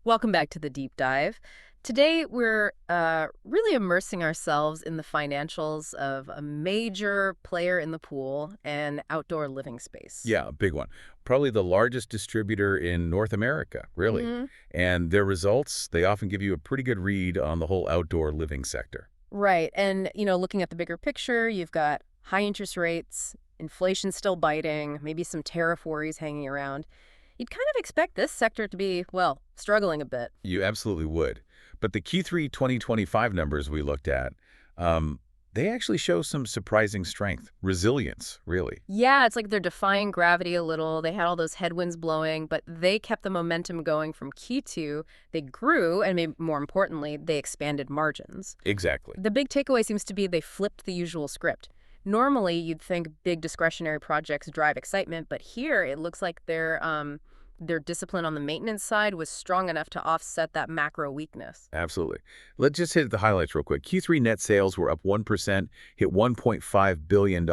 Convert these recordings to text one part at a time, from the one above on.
Welcome back to the deep dive. Today, we're really immersing ourselves in the financials of a major player in the pool and outdoor living space. Yeah, a big one. Probably the largest distributor in North America, really. And their results, they often give you a pretty good read on the whole outdoor living sector. Right. And, looking at the bigger picture, you've got high interest rates, inflation still biting, maybe some tariff worries hanging around. You'd kind of expect this sector to be, well, struggling a bit. You absolutely would. But the Q3 2025 numbers we looked at, um, they actually show some surprising strength, resilience, really. Yeah, it's like they're defying gravity a little. They had all those headwinds blowing, but they kept the momentum going from Q2. They grew, and maybe more importantly, they expanded margins. Exactly. The big takeaway seems to be they flipped the usual script. Normally, you'd think big discretionary projects drive excitement, but here it looks like their discipline on the maintenance side was strong enough to offset that macro weakness. Absolutely. Let's just hit the highlights real quick. Q3 net sales were up 1%, hit $1.5 billion.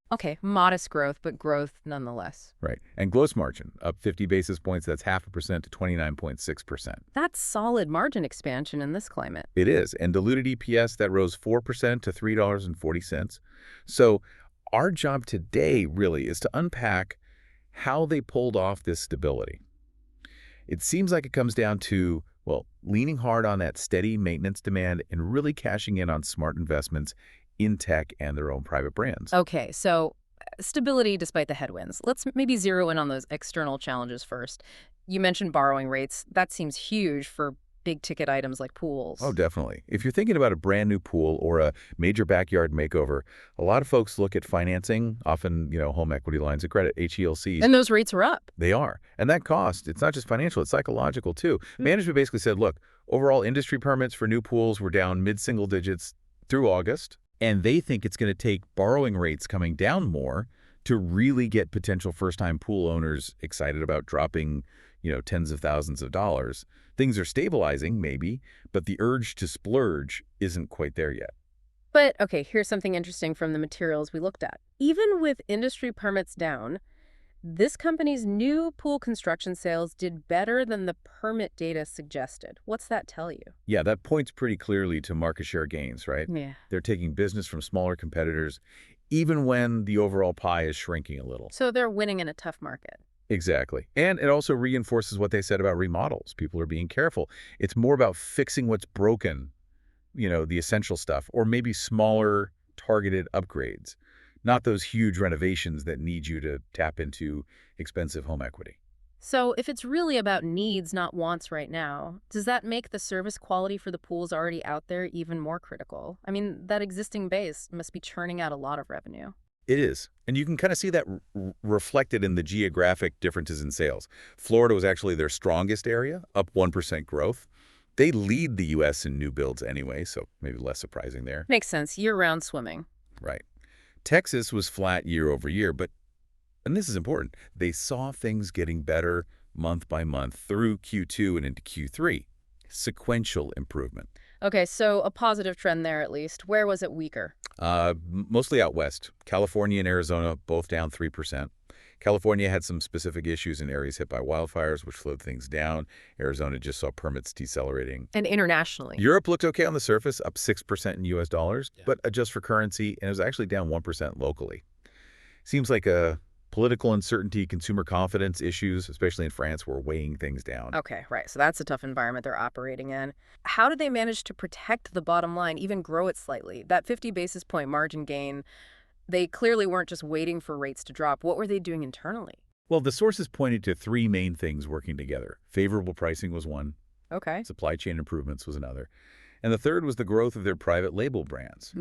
Okay, modest growth, but growth nonetheless. Right. And gross margin up 50 basis points. That's 0.5% to 29.6%. That's solid margin expansion in this climate. It is. And diluted EPS, that rose 4% to $3.40. So our job today really is to unpack how they pulled off this stability. It seems like it comes down to, well, leaning hard on that steady maintenance demand and really cashing in on smart investments in tech and their own private brands. Okay, so stability despite the headwinds. Let's maybe zero in on those external challenges first. You mentioned borrowing rates. That seems huge for big ticket items like pools. Oh, definitely. If you're thinking about a brand new pool or a major backyard makeover, a lot of folks look at financing, often, home equity lines of credit, HELCs. And those rates are up. They are. And that cost, it's not just financial, it's psychological too. Management basically said, look, overall industry permits for new pools were down mid-single digits through August, and they think it's going to take borrowing rates coming down more to really get potential first-time pool owners excited about dropping, tens of thousands of dollars. Things are stabilizing, maybe, but the urge to splurge isn't quite there yet. But, okay, here's something interesting from the materials we looked at. Even with industry permits down, this company's new pool construction sales did better than the permit data suggested. What's that tell you? Yeah, that points pretty clearly to market share gains, right? Yeah. They're taking business from smaller competitors, even when the overall pie is shrinking a little. So they're winning in a tough market. Exactly. And it also reinforces what they said about remodels. People are being careful. It's more about fixing what's broken, the essential stuff, or maybe smaller targeted upgrades, not those huge renovations that need you to tap into expensive home equity. So if it's really about needs, not wants right now, does that make the service quality for the pools already out there even more critical? I mean, that existing base must be churning out a lot of revenue. It is. And you can kind of see that reflected in the geographic differences in sales. Florida was actually their strongest area, up 1% growth. They lead the U.S. in new builds anyway, so maybe less surprising there. Makes sense. Year-round swimming. Right. Texas was flat year over year, but, and this is important, they saw things getting better month by month through Q2 and into Q3. Sequential improvement. Okay, so a positive trend there at least. Where was it weaker? Mostly out west. California and Arizona both down 3%. California had some specific issues in areas hit by wildfires, which slowed things down. Arizona just saw permits decelerating. And internationally? Europe looked okay on the surface, up 6% in U.S. dollars, but adjust for currency, and it was actually down 1% locally. Seems like a political uncertainty, consumer confidence issues, especially in France, were weighing things down. Okay, right. So that's a tough environment they're operating in. How did they manage to protect the bottom line, even grow it slightly? That 50 basis point margin gain, they clearly weren't just waiting for rates to drop. What were they doing internally? Well, the sources pointed to three main things working together. Favorable pricing was one. Okay. Supply chain improvements was another. And the third was the growth of their private label brands.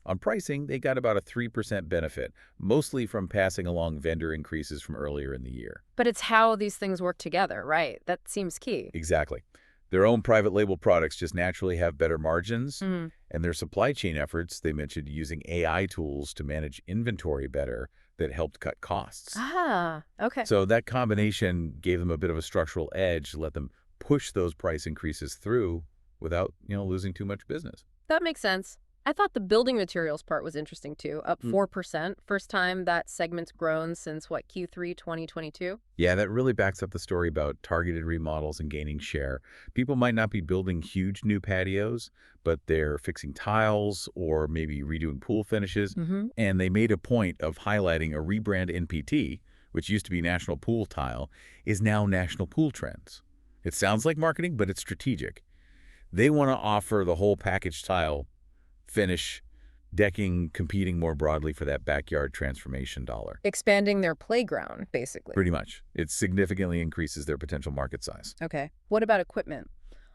On pricing, they got about a 3% benefit, mostly from passing along vendor increases from earlier in the year. But it's how these things work together, right? That seems key. Exactly. Their own private label products just naturally have better margins, Mm. and their supply chain efforts, they mentioned using AI tools to manage inventory better that helped cut costs. Ah, okay. So that combination gave them a bit of a structural edge to let them push those price increases through without, losing too much business. That makes sense. I thought the building materials part was interesting too, up Mm. 4%. First time that segment's grown since what, Q3 2022? Yeah, that really backs up the story about targeted remodels and gaining share. People might not be building huge new patios, but they're fixing tiles or maybe redoing pool finishes. Mm-hmm. And they made a point of highlighting a rebrand NPT, which used to be National Pool Tile, is now National Pool Trends. It sounds like marketing, but it's strategic. They want to offer the whole package tile, finish, decking, competing more broadly for that backyard transformation dollar. Expanding their playground, basically. Pretty much. It significantly increases their potential market size. Okay. What about equipment?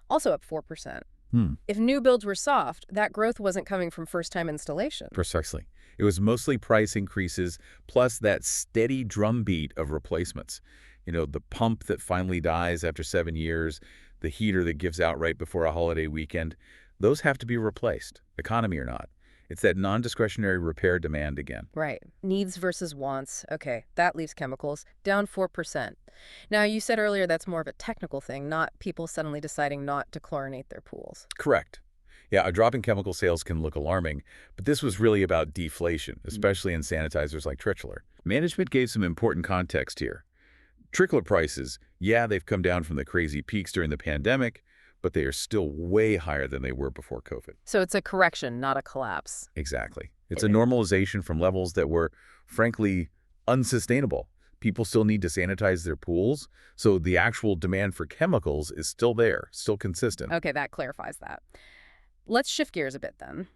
Also up 4%. Hmm. If new builds were soft, that growth wasn't coming from first-time installation. Precisely. It was mostly price increases plus that steady drumbeat of replacements. You know, the pump that finally dies after 7 years, the heater that gives out right before a holiday weekend, those have to be replaced, economy or not. It's that non-discretionary repair demand again. Right. Needs versus wants. Okay, that leaves chemicals down 4%. Now, you said earlier that's more of a technical thing, not people suddenly deciding not to chlorinate their pools. Correct. Yeah, a drop in chemical sales can look alarming, but this was really about deflation, especially in sanitizers like Trichler. Management gave some important context here. Trichler prices, yeah, they've come down from the crazy peaks during the pandemic, but they are still way higher than they were before COVID. So it's a correction, not a collapse. Exactly. It's a normalization from levels that were, frankly, unsustainable. People still need to sanitize their pools, so the actual demand for chemicals is still there, still consistent. Okay, that clarifies that. Let's shift gears a bit then.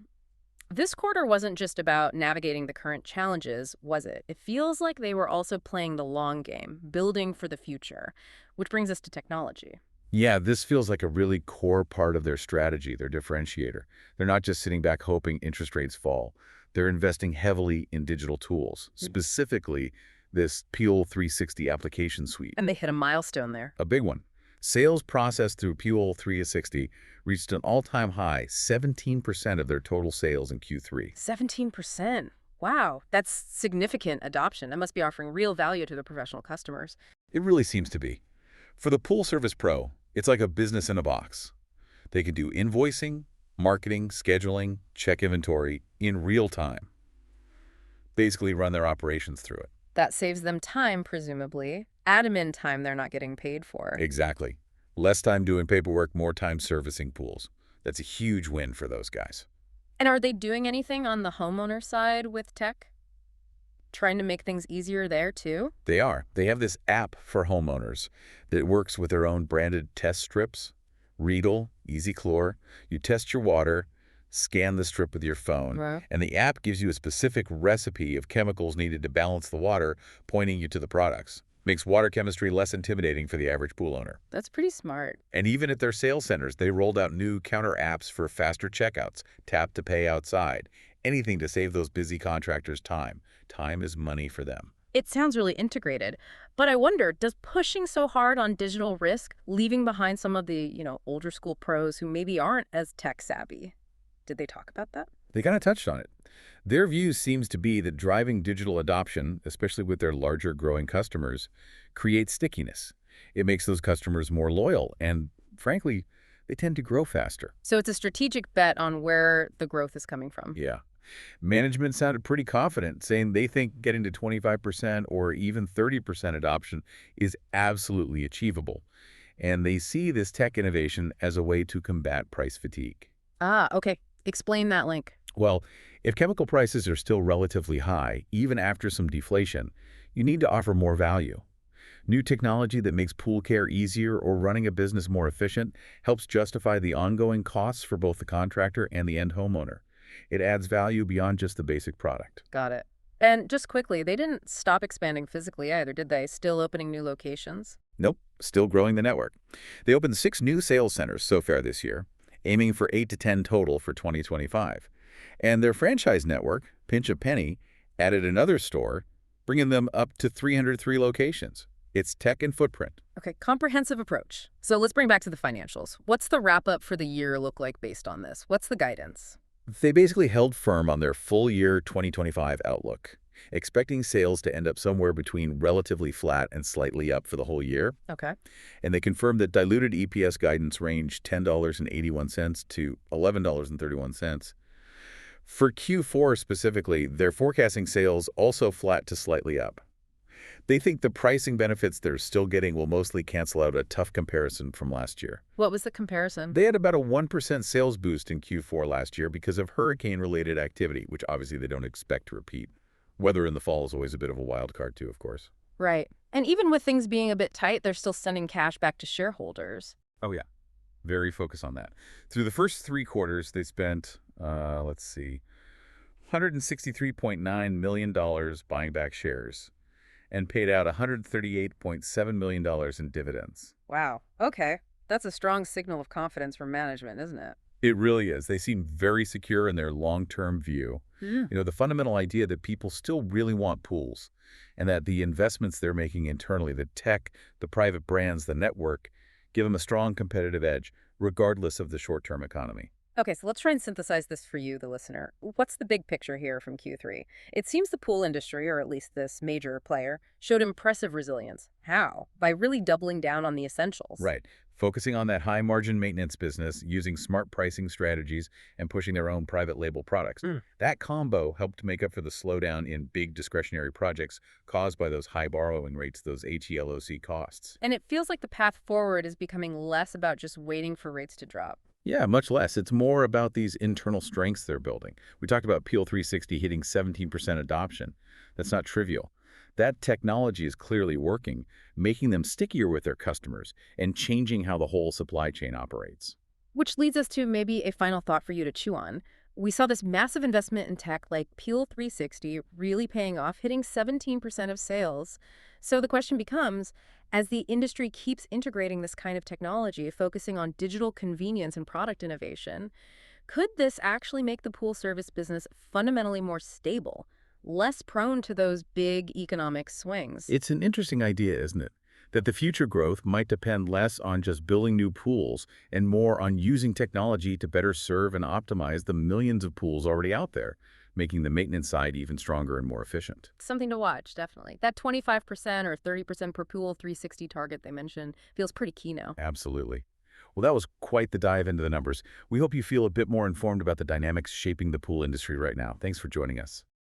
This quarter wasn't just about navigating the current challenges, was it? It feels like they were also playing the long game, building for the future, which brings us to technology. Yeah, this feels like a really core part of their strategy, their differentiator. They're not just sitting back hoping interest rates fall. They're investing heavily in digital tools, specifically this POOL 360 application suite. And they hit a milestone there. A big one. Sales processed through POOL 360 reached an all-time high, 17% of their total sales in Q3. 17%. Wow, that's significant adoption. That must be offering real value to the professional customers. It really seems to be. For the Pool Service Pro, it's like a business in a box. They can do invoicing, marketing, scheduling, check inventory in real time. Basically run their operations through it. That saves them time, presumably. Admin time they're not getting paid for. Exactly. Less time doing paperwork, more time servicing pools. That's a huge win for those guys. And are they doing anything on the homeowner side with tech? Trying to make things easier there, too? They are. They have this app for homeowners that works with their own branded test strips. Riedel, Easy Chlor. You test your water, scan the strip with your phone, Right. and the app gives you a specific recipe of chemicals needed to balance the water, pointing you to the products. Makes water chemistry less intimidating for the average pool owner. That's pretty smart. And even at their sales centers, they rolled out new counter apps for faster checkouts, tap to pay outside, anything to save those busy contractors time. Time is money for them. It sounds really integrated. But I wonder, does pushing so hard on digital risk, leaving behind some of the, older school pros who maybe aren't as tech savvy? Did they talk about that? They kind of touched on it. Their view seems to be that driving digital adoption, especially with their larger growing customers, creates stickiness. It makes those customers more loyal and, frankly, they tend to grow faster. So it's a strategic bet on where the growth is coming from. Yeah. Management sounded pretty confident, saying they think getting to 25% or even 30% adoption is absolutely achievable. And they see this tech innovation as a way to combat price fatigue. Ah, okay. Explain that link. Well, if chemical prices are still relatively high, even after some deflation, you need to offer more value. New technology that makes pool care easier or running a business more efficient helps justify the ongoing costs for both the contractor and the end homeowner. It adds value beyond just the basic product. Got it. And just quickly, they didn't stop expanding physically either, did they? Still opening new locations? Nope, still growing the network. They opened 6 new sales centers so far this year, aiming for 8 to 10 total for 2025. And their franchise network, Pinch a Penny, added another store, bringing them up to 303 locations. It's tech and footprint. Okay, comprehensive approach. So let's bring back to the financials. What's the wrap-up for the year look like based on this? What's the guidance? They basically held firm on their full year 2025 outlook, expecting sales to end up somewhere between relatively flat and slightly up for the whole year. Okay. And they confirmed that diluted EPS guidance range $10.81 to $11.31. For Q4 specifically, they're forecasting sales also flat to slightly up. They think the pricing benefits they're still getting will mostly cancel out a tough comparison from last year. What was the comparison? They had about a 1% sales boost in Q4 last year because of hurricane-related activity, which obviously they don't expect to repeat. Weather in the fall is always a bit of a wild card too, of course. Right. And even with things being a bit tight, they're still sending cash back to shareholders. Oh, yeah. Very focused on that. Through the first 3 quarters, they spent, let's see, $163.9 million buying back shares and paid out $138.7 million in dividends. Wow. Okay. That's a strong signal of confidence from management, isn't it? It really is. They seem very secure in their long-term view. Hmm. The fundamental idea that people still really want pools and that the investments they're making internally, the tech, the private brands, the network, give them a strong competitive edge, regardless of the short-term economy. Okay, so let's try and synthesize this for you, the listener. What's the big picture here from Q3? It seems the pool industry, or at least this major player, showed impressive resilience. How? By really doubling down on the essentials. Right. Focusing on that high-margin maintenance business, using smart pricing strategies, and pushing their own private label products. Mm. That combo helped make up for the slowdown in big discretionary projects caused by those high borrowing rates, those HELOC costs. And it feels like the path forward is becoming less about just waiting for rates to drop. Yeah, much less. It's more about these internal strengths they're building. We talked about Peel 360 hitting 17% adoption. That's not trivial. That technology is clearly working, making them stickier with their customers and changing how the whole supply chain operates. Which leads us to maybe a final thought for you to chew on. We saw this massive investment in tech like Peel 360 really paying off, hitting 17% of sales. So the question becomes, as the industry keeps integrating this kind of technology, focusing on digital convenience and product innovation, could this actually make the pool service business fundamentally more stable, less prone to those big economic swings? It's an interesting idea, isn't it? That the future growth might depend less on just building new pools and more on using technology to better serve and optimize the millions of pools already out there, making the maintenance side even stronger and more efficient. Something to watch, definitely. That 25% or 30% per pool 360 target they mentioned feels pretty key now. Absolutely. Well, that was quite the dive into the numbers. We hope you feel a bit more informed about the dynamics shaping the pool industry right now. Thanks for joining us.